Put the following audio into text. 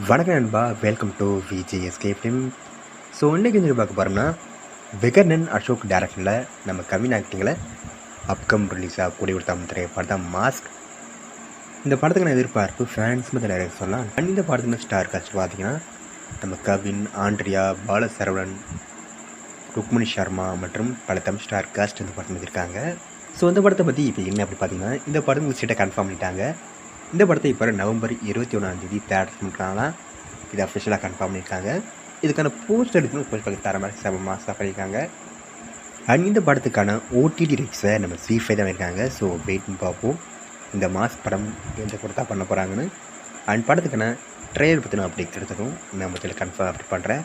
வணக்கம் நண்பா, welcome to VGSK film. So இன்றைக்கி வந்து பார்க்க போகிறோம்னா விகர்ணன் அசோக் டேரக்ஷனில் நம்ம கவின் ஆக்டிங்கில் அப்கம் ரிலீஸாக கூடிய ஒரு தமிழ் திரைப்படம் தான் மாஸ்க். இந்த படத்துக்கான எதிர்பார்ப்பு ஃபேன்ஸ் மட்டும் நிறைய சொல்லலாம். இந்த படத்துக்கு ஸ்டார் காஸ்ட் பார்த்தீங்கன்னா நம்ம கவின், ஆண்ட்ரியா, பாலசரவணன், ருக்மணி சர்மா மற்றும் பல தமிழ் ஸ்டார் காஸ்ட் இந்த படத்தில் இருக்காங்க. ஸோ இந்த படத்தை பற்றி இப்போ என்ன அப்படி பார்த்தீங்கன்னா, இந்த படம் சீட்டை கன்ஃபார்ம் பண்ணிட்டாங்க. இந்த படத்தை இப்போ நவம்பர் 21 தேட்டர் பண்ணுறாங்களாம். இது அஃபிஷியலாக கன்ஃபார்ம் பண்ணியிருக்காங்க. இதுக்கான போஸ்ட் எடுக்கணும், போஸ்ட் பண்ணி தர மாதிரி 7 மாதம் பண்ணியிருக்காங்க. அண்ட் இந்த படத்துக்கான ஓடிடி ரைட்ஸை நம்ம C5 தான் இருக்காங்க. ஸோ வெயிட் பண்ணி பார்ப்போம் இந்த மாஸ்க் படம் எந்த படத்தான் பண்ண போகிறாங்கன்னு. அண்ட் படத்துக்கான ட்ரெயிலர் பற்றின அப்டேட் எடுத்ததும் நம்ம கன்ஃபார்ம் அப்டேட் பண்ணுறேன்.